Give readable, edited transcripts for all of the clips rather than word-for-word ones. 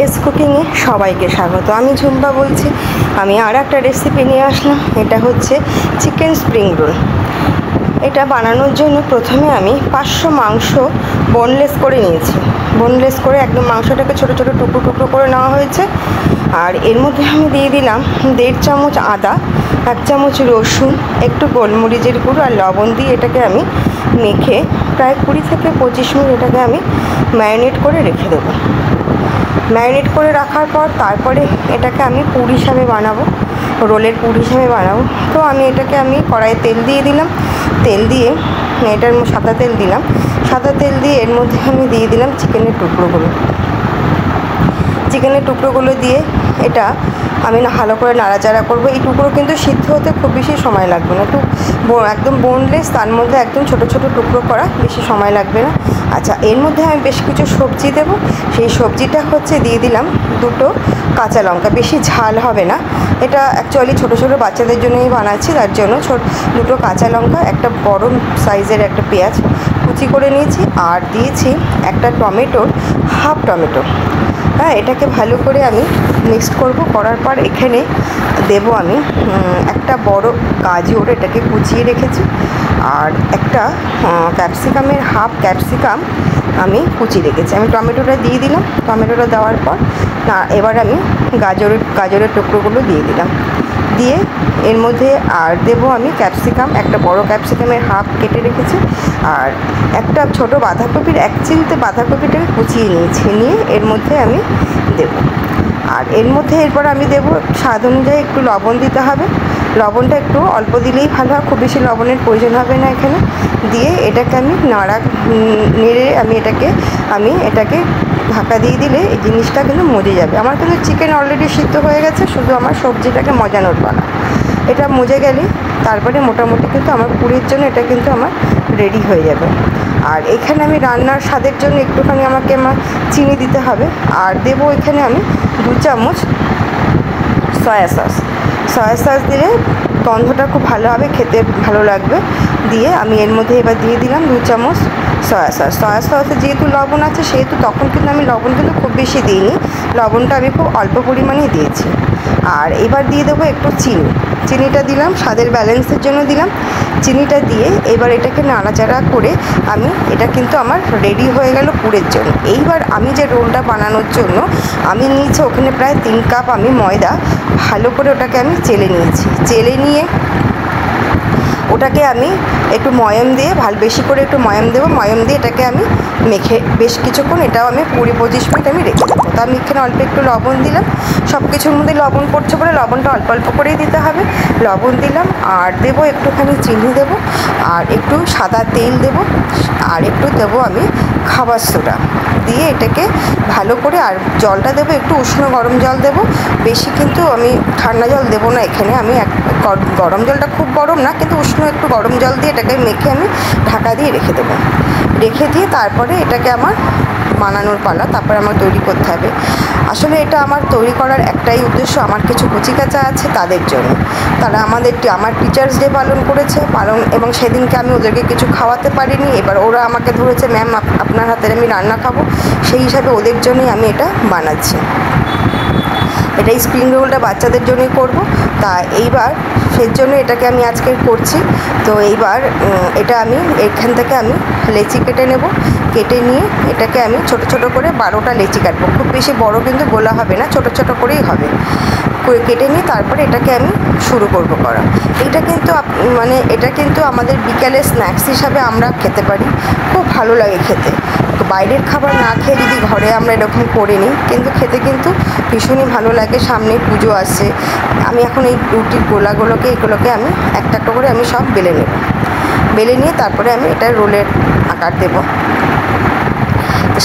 S কুকিংয়ে সবাইকে স্বাগত। আমি ঝুম্পা বলছি। আমি আর একটা রেসিপি নিয়ে আসলাম। এটা হচ্ছে চিকেন স্প্রিং রোল। এটা বানানোর জন্য প্রথমে আমি 500 মাংস বোনলেস করে নিয়েছি। বোনলেস করে একদম মাংসটাকে ছোটো ছোটো টুকরো টুকরো করে নেওয়া হয়েছে। আর এর মধ্যে আমি দিয়ে দিলাম 1.5 চামচ আদা, 1 চামচ রসুন, একটু গোলমরিচের গুঁড়ো আর লবণ দিয়ে এটাকে আমি মেখে প্রায় 20 থেকে 25 মিনিট এটাকে আমি ম্যারিনেট করে রেখে দেবো। ম্যারিনেট করে রাখার পর তারপরে এটাকে আমি পুর হিসাবে বানাবো, রোলের পুর হিসাবে বানাবো। তো আমি এটাকে কড়াইয়ে তেল দিয়ে দিলাম। তেল দিয়ে এটার সাদা তেল দিলাম। সাদা তেল দিয়ে এর মধ্যে আমি দিয়ে দিলাম চিকেনের টুকরোগুলো দিয়ে এটা আমি ভালো করে নাড়াচাড়া করবো। এই টুকরো কিন্তু সিদ্ধ হতে খুব বেশি সময় লাগবে না, একদম বোনলেস, তার মধ্যে একদম ছোট ছোট টুকরো করা, বেশি সময় লাগবে না। আচ্ছা, এর মধ্যে আমি বেশ কিছু সবজি দেবো। সেই সবজিটা হচ্ছে দিয়ে দিলাম 2টো কাঁচা লঙ্কা। বেশি ঝাল হবে না, এটা অ্যাকচুয়ালি ছোটো ছোটো বাচ্চাদের জন্যই বানাচ্ছি, তার জন্য 2টো কাঁচা লঙ্কা, একটা বড় সাইজের একটা পেঁয়াজ কুচি করে নিয়েছি, আর দিয়েছি একটা টমেটোর হাফ টমেটো। হ্যাঁ, এটাকে ভালো করে আমি মিক্সড করব। করার পর এখানে দেব আমি একটা বড় গাজর, এটাকে কুচিয়ে রেখেছি, আর একটা ক্যাপসিকামের হাফ ক্যাপসিকাম আমি কুচিয়ে রেখেছি। আমি টমেটোটা দিয়ে দিলাম। টমেটোটা দেওয়ার পর এবার আমি গাজরের টুকরোগুলো দিয়ে দিলাম। দিয়ে এর মধ্যে আর দেবো আমি ক্যাপসিকাম, একটা বড় ক্যাপসিকামের হাফ কেটে রেখেছি, আর একটা ছোট বাঁধাকপির 1 চিমটে বাঁধাকপিটাকে কুচিয়ে নিয়ে এর মধ্যে আমি দেব। আর এর মধ্যে এরপর আমি দেবো স্বাদ অনুযায়ী একটু লবণ দিতে হবে। লবণটা একটু অল্প দিলেই ভালো হয়, খুব বেশি লবণের প্রয়োজন হবে না এখানে। দিয়ে এটাকে আমি নেড়ে আমি এটাকে ঢাকা দিয়ে দিলে এই জিনিসটা কিন্তু মজে যাবে। আমার কিন্তু চিকেন অলরেডি সিদ্ধ হয়ে গেছে, শুধু আমার সবজিটাকে মজানোর পালা। এটা মজে গেলে তারপরে মোটামুটি কিন্তু আমার পুরের জন্য এটা কিন্তু আমার রেডি হয়ে যাবে। আর এখানে আমি রান্নার স্বাদের জন্য একটুখানি আমার চিনি দিতে হবে। আর দেবো এখানে আমি 2 চামচ সয়া সস দিলে গন্ধটা খুব ভালো হবে, খেতে ভালো লাগবে। দিয়ে আমি এর মধ্যে এবার দিয়ে দিলাম 2 চামচ সয়া সসে যেহেতু লবণ আছে, সেহেতু তখন কিন্তু আমি লবণ কিন্তু খুব বেশি দিইনি, লবণটা আমি খুব অল্প পরিমাণেই দিয়েছি। আর এবার দিয়ে দেবো একটু চিনিটা দিলাম, স্বাদের ব্যালেন্সের জন্য দিলাম। চিনিটা দিয়ে এবার এটাকে নাড়াচাড়া করে এটা কিন্তু আমার রেডি হয়ে গেল পুরের জন্য। এইবার আমি যে রোলটা বানানোর জন্য আমি নিয়েছি ওখানে প্রায় 3 কাপ আমি ময়দা, ভালো করে ওটাকে আমি চেলে নিয়ে ওটাকে আমি একটু ময়াম দিয়ে বেশি করে একটু ময়াম দেবো। ময়াম দিয়ে এটাকে আমি মেখে বেশ কিছুক্ষণ এটাও আমি 20-25 মিনিট আমি রেখে দেবো। তো আমি এখানে অল্প একটু লবণ দিলাম। সব কিছুর মধ্যে লবণ পড়ছে বলে লবণটা অল্প অল্প করেই দিতে হবে। লবণ দিলাম, আর দেবো একটুখানি চিনি দেবো, আর একটু সাদা তেল দেবো, আর একটু দেবো আমি খাবার সোডা দিয়ে এটাকে ভালো করে, আর জলটা দেবো একটু উষ্ণ গরম জল দেবো। বেশি কিন্তু আমি ঠান্ডা জল দেবো না এখানে। আমি গরম জলটা খুব গরম না, কিন্তু উষ্ণ একটু গরম জল দিয়ে এটাকে মেখে আমি ঢাকা দিয়ে রেখে দেবো। রেখে দিয়ে তারপরে এটাকে আমার বানানোর পালা, তারপরে আমার তৈরি করতে হবে। আসলে এটা আমার তৈরি করার একটাই উদ্দেশ্য, আমার কিছু কচিকাচা আছে তাদের জন্য। তারা আমার টিচার্স ডে পালন করেছে এবং সেদিনকে আমি ওদেরকে কিছু খাওয়াতে পারিনি। এবার ওরা আমাকে ধরেছে, ম্যাম আপনার হাতের আমি রান্না খাবো, সেই হিসাবে ওদের জন্যই আমি এটা বানাচ্ছি। এটা স্প্রিং রোলটা বাচ্চাদের জন্যই করব। তা এইবার সেই জন্য এটাকে আমি আজকে করছি। তো এইবার এটা আমি এখান থেকে আমি লেচি কেটে নেব। কেটে নিয়ে এটাকে আমি ছোট ছোট করে 12টা লেচি কাটবো। খুব বেশি বড় কিন্তু গোলা হবে না, ছোট ছোট করেই হবে। কেটে নিয়ে তারপরে এটাকে আমি শুরু করব করা। এটা কিন্তু আমাদের বিকেলে স্ন্যাক্স হিসাবে আমরা খেতে পারি, খুব ভালো লাগে খেতে। বাইরের খাবার না খেয়ে যদি ঘরে আমরা এরকম করে নিই, কিন্তু খেতে কিন্তু ভীষণই ভালো লাগে। সামনে পুজো আসছে। আমি এখন এই রুটির এগুলোকে আমি একটা করে আমি সব বেলে নিয়ে তারপরে আমি এটা রোলের আকার দেবো।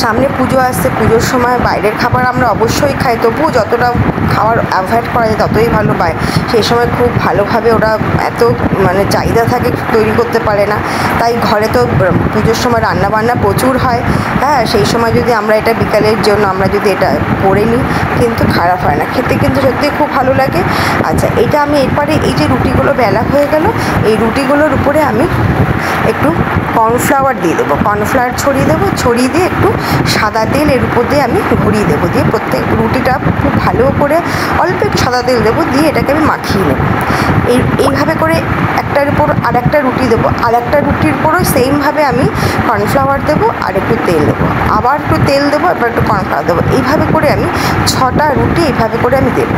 সামনে পুজো আসছে, পুজোর সময় বাইরের খাবার আমরা অবশ্যই খাই, তবুও যতটা খাওয়ার অ্যাভয়েড করা যায় ততই ভালো। সেই সময় খুব ভালোভাবে ওরা এত চাহিদা থাকে, তৈরি করতে পারে না। তাই ঘরে তো পুজোর সময় রান্নাবান্না প্রচুর হয়। হ্যাঁ, সেই সময় যদি আমরা এটা বিকালের জন্য আমরা যদি এটা করে নিই, কিন্তু খারাপ হয় না, খেতে কিন্তু সত্যিই খুব ভালো লাগে। আচ্ছা, এটা আমি এরপরে এই যে রুটিগুলো বেলা হয়ে গেল, এই রুটিগুলোর উপরে আমি একটু কর্নফ্লাওয়ার দিয়ে দেবো, কর্নফ্লাওয়ার ছড়িয়ে দেবো, ছড়িয়ে দিয়ে একটু সাদা তেল এর উপর দিয়ে আমি ঘুরিয়ে দেবো, দিয়ে প্রত্যেক রুটিটা খুব ভালো করে অল্প একটু সাদা তেল দেবো, দিয়ে এটাকে আমি মাখিয়ে নেব। এইভাবে করে একটার উপর আর একটা রুটি দেবো, আর একটা রুটির উপরও সেমভাবে আমি কর্নফ্লাওয়ার দেবো আর একটু তেল দেবো, আবার একটু তেল দেবো, আবার একটু কর্নফ্লাওয়ার দেবো। এইভাবে করে আমি 6টা রুটি এইভাবে করে আমি দেবো,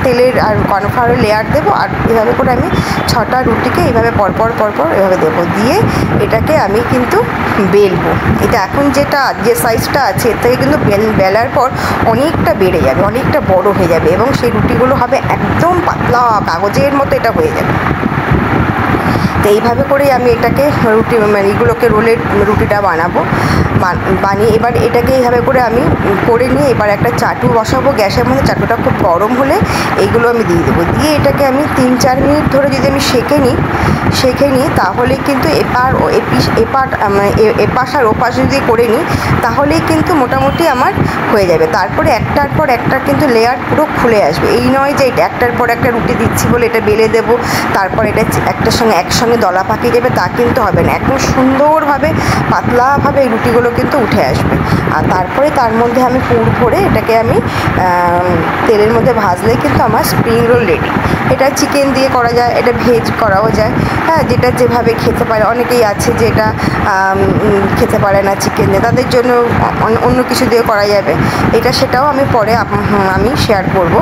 তেলের আর কর্নফ্লাওয়ারের লেয়ার দেবো, আর এভাবে করে আমি 6টা রুটিকে এইভাবে পরপর এভাবে দেবো, দিয়ে এটাকে আমি কিন্তু বেলবো। এটা এখন যে সাইজটা আছে এর থেকে কিন্তু বেলার পর অনেকটা বেড়ে যাবে, অনেকটা বড় হয়ে যাবে, এবং সেই রুটিগুলো হবে একদম পাতলা কাগজের মতো এটা হয়ে যাবে। তো এইভাবে করেই আমি এটাকে রুটি মানে এগুলোকে রোলের রুটিটা বানাবো। বানিয়ে এবার এটাকে এইভাবে করে আমি করে নিয়ে এবার একটা চাটু বসাবো গ্যাসের মধ্যে। চাটুটা খুব গরম হলে এইগুলো আমি দিয়ে দেবো, দিয়ে এটাকে আমি 3-4 মিনিট ধরে যদি আমি সেঁকে নিই তাহলে কিন্তু এপাশ আর ওপাশ যদি করে নিই তাহলেই কিন্তু মোটামুটি আমার হয়ে যাবে। তারপরে একটার পর একটা কিন্তু লেয়ার পুরো খুলে আসবে। এই নয় যে এটা একটার পর একটা রুটি দিচ্ছি বলে এটা বেলে দেবো, তারপর এটা একসঙ্গে দলা পাকিয়ে দেবে, তা কিন্তু হবে না। একদম সুন্দরভাবে পাতলাভাবে এই রুটিগুলো কিন্তু উঠে আসবে। আর তারপরে তার মধ্যে আমি পুর ভরে এটাকে আমি তেলের মধ্যে ভাজলে কিন্তু আমার স্প্রিং রোল রেডি। এটা চিকেন দিয়ে করা যায়, এটা ভেজ করাও যায়, হ্যাঁ, যেটা যেভাবে খেতে পারে। অনেকেই আছে যেটা খেতে পারে না চিকেন দিয়ে, তাদের জন্য অন্য কিছু দিয়ে করা যাবে। সেটাও আমি পরে আমি শেয়ার করব।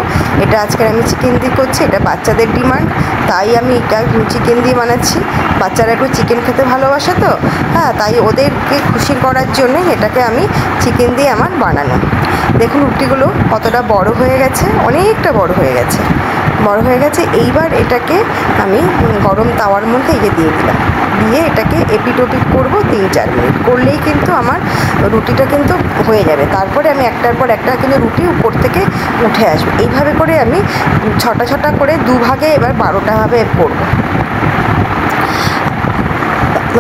এটা আজকে আমি চিকেন দিয়ে করছি, এটা বাচ্চাদের ডিমান্ড, তাই আমি এটা চিকেন দিয়ে বানাচ্ছি। বাচ্চারা একটু চিকেন খেতে ভালোবাসে তো, হ্যাঁ, তাই ওদেরকে খুশি করার জন্য এটাকে আমি চিকেন দিয়ে আমার বানানো। দেখুন রুটিগুলো কতটা বড় হয়ে গেছে, অনেকটা বড় হয়ে গেছে। এইবার এটাকে আমি গরম তাওয়ার মধ্যে দিয়ে দিলাম, দিয়ে এটাকে এপিট ওপিট করবো 3-4 মিনিট করলেই কিন্তু আমার রুটিটা কিন্তু হয়ে যাবে। তারপরে আমি একটার পর একটা কিন্তু রুটি উপর থেকে উঠে আসবে। এইভাবে করে আমি 6টা করে দুভাগে এবার 12টা ভাবে করবো।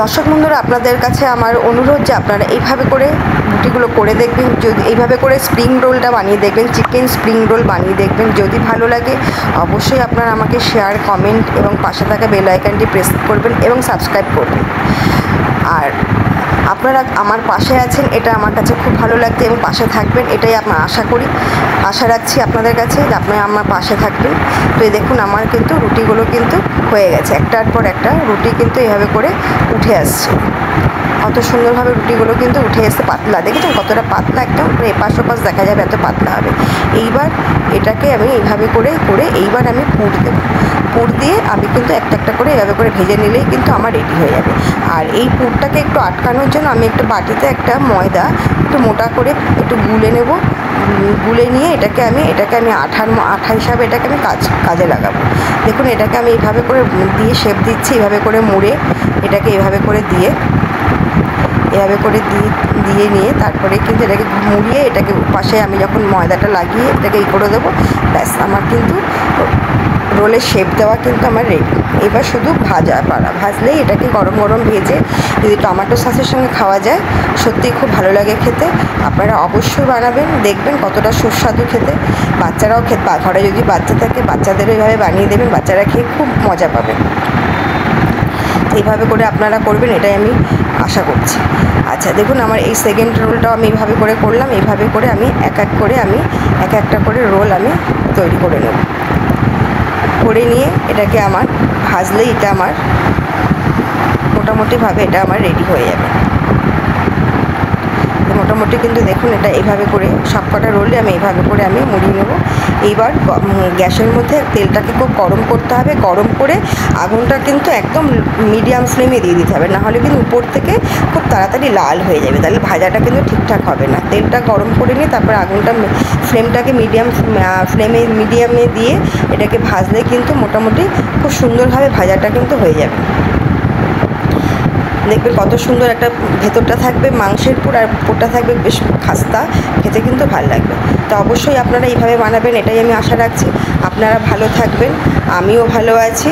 দর্শক বন্ধুরা, আপনাদের কাছে আমার অনুরোধ যে আপনারা এইভাবে করে রুটিগুলো করে দেখবেন। যদি এইভাবে করে স্প্রিং রোলটা বানিয়ে দেখবেন, চিকেন স্প্রিং রোল বানিয়ে দেখবেন। যদি ভালো লাগে অবশ্যই আপনারা আমাকে শেয়ার, কমেন্ট এবং পাশে থাকা বেল আইকনটি প্রেস করবেন এবং সাবস্ক্রাইব করবেন। আর আপনারা আমার পাশে আছেন, এটা আমার কাছে খুব ভালো লাগছে, এবং পাশে থাকবেন এটাই আপনার আশা রাখছি আপনাদের কাছে যে আপনারা আমার পাশে থাকবেন। তো এই দেখুন আমার কিন্তু রুটিগুলো কিন্তু হয়ে গেছে, একটার পর একটা রুটি কিন্তু এইভাবে করে উঠে আসছে। কত সুন্দরভাবে রুটিগুলো কিন্তু উঠে এসে পাতলা, দেখেছেন কতটা পাতলা, একদম এপাশ ওপাশ দেখা যাবে, এত পাতলা হবে। এইবার এটাকে আমি এইভাবে করে এইবার আমি পুর দিয়ে আমি কিন্তু একটা করে এভাবে করে ভেজে নিলেই কিন্তু আমার রেডি হয়ে যাবে। আর এই পুরটাকে একটু আটকানোর জন্য আমি একটা বাটিতে একটা ময়দা একটু মোটা করে একটু গুলে নেব, গুলে নিয়ে এটাকে আমি আঠা হিসাবে এটাকে আমি কাজে লাগাবো। দেখুন এটাকে আমি এইভাবে করে দিয়ে শেপ দিচ্ছি, এইভাবে করে মুড়ে এটাকে এইভাবে করে দিয়ে নিয়ে তারপরে কিন্তু এটাকে মুড়িয়ে এটাকে পাশে আমি যখন ময়দাটা লাগিয়ে এটাকে করে দেবো, ব্যাস আমার কিন্তু রোলের শেপ দেওয়া কিন্তু আমার রেডি। এবার শুধু ভাজলেই এটাকে গরম ভেজে যদি টমেটো সসের সঙ্গে খাওয়া যায় সত্যিই খুব ভালো লাগে খেতে। আপনারা অবশ্যই বানাবেন, দেখবেন কতটা সুস্বাদু খেতে। বাচ্চারাও ঘরে যদি বাচ্চা থাকে বাচ্চাদেরও এইভাবে বানিয়ে দেবেন, বাচ্চারা খেয়ে খুব মজা পাবেন। এইভাবে করে আপনারা করবেন, এটাই আমি আশা করছি। আচ্ছা দেখুন আমার এই সেকেন্ড রোলটাও আমি এইভাবে করে করলাম। এইভাবে করে আমি এক একটা করে রোল আমি তৈরি করে নেব। করে নিয়ে এটাকে আমার ভাজলেই এটা আমার মোটামুটিভাবে এটা আমার রেডি হয়ে যাবে। মোটামুটি কিন্তু দেখুন এটা এইভাবে করে সবকটা রোলে আমি এইভাবে করে আমি মুড়িয়ে নেব। এইবার গ্যাসের মধ্যে তেলটাকে খুব গরম করতে হবে, গরম করে আগুনটা কিন্তু একদম মিডিয়াম ফ্লেমে দিয়ে দিতে হবে, নাহলে কিন্তু উপর থেকে খুব তাড়াতাড়ি লাল হয়ে যাবে, তাহলে ভাজাটা কিন্তু ঠিকঠাক হবে না। তেলটা গরম করে নিয়ে তারপর ফ্লেমটাকে মিডিয়ামে দিয়ে এটাকে ভাজলে কিন্তু মোটামুটি খুব সুন্দরভাবে ভাজাটা কিন্তু হয়ে যাবে। দেখবেন কত সুন্দর একটা ভেতরটা থাকবে মাংসের পুর, আর পুরটা থাকবে বেশ খাস্তা, খেতে কিন্তু ভালো লাগবে। তো অবশ্যই আপনারা এইভাবে বানাবেন, এটাই আমি আশা রাখছি। আপনারা ভালো থাকবেন, আমিও ভালো আছি।